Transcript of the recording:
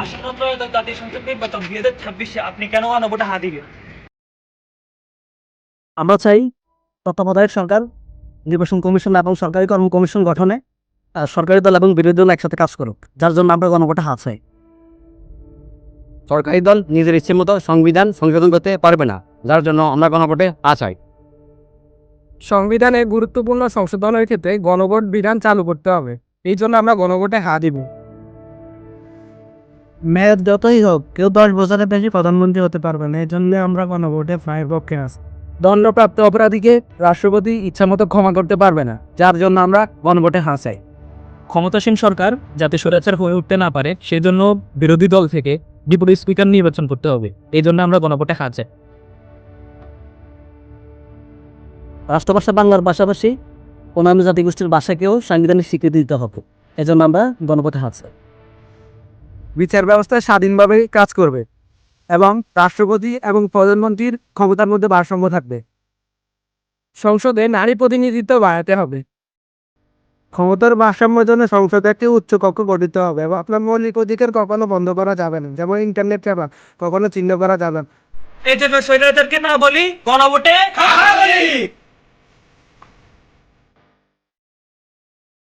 আসন্ন ত্রয়োদশ জাতীয় সংসদ নির্বাচন 2026-এ আপনি কেন গণভোটে হাত দিবেন? আমরা চাই তত্ত্বাবধায়ক সরকার, নির্বাচন কমিশন এবং সরকারি কর্ম কমিশন গঠনে সরকারি দল এবং বিরোধী দল একসাথে কাজ করুক, যার জন্য আমরা গণভোটে হাত চাই। সরকারি দল নিজের ইচ্ছে মতো সংবিধান সংশোধন করতে পারবে না, যার জন্য আমরা গণভোটে হাত চাই। সংবিধানে গুরুত্বপূর্ণ সংশোধনের ক্ষেত্রে গণভোট বিধান চালু করতে হবে। এই জন্য আমরা গণভোটে হা দিব। মেয়াদ যতই হোক কেউ 10 বছরের বেশি প্রধানমন্ত্রী হতে পারবে না, এই জন্য আমরা গণভোটে ফাইভ পক্ষে আছি। দণ্ডপ্রাপ্ত অপরাধীকে রাষ্ট্রপতি ইচ্ছামতো ক্ষমা করতে পারবে না, যার জন্য আমরা গণভোটে হা চাই। ক্ষমতাসীন সরকার যাতে স্বৈরাচার হয়ে উঠতে না পারে সেই জন্য বিরোধী দল থেকে ডেপুটি স্পিকার নির্বাচন করতে হবে। এই জন্য আমরা গণভোটে হাত চাই। রাষ্ট্রভাষা বাংলার পাশাপাশি অন্যান্য জাতিগোষ্ঠীর ভাষাকেও সাংবিধানিক স্বীকৃতি দিতে হবে, এজন্য আমরা গণভোটে হাত চাই। বিচার ব্যবস্থা স্বাধীনভাবে কাজ করবে এবং রাষ্ট্রপতি এবং প্রধানমন্ত্রীর ক্ষমতার মধ্যে ভারসাম্য থাকবে। সংসদে নারী প্রতিনিধিত্ব বাড়াতে হবে। ক্ষমতার ভারসাম্যের জন্য সংসদে একটি উচ্চ কক্ষ গঠিত হবে এবং আপনার মৌলিক অধিকার কখনো বন্ধ করা যাবে না, যেমন ইন্টারনেট সেবা কখনো চিহ্ন করা যাবে না। এই জন্য স্বৈরাচারকে না বলি, গণভোটে হা বলি।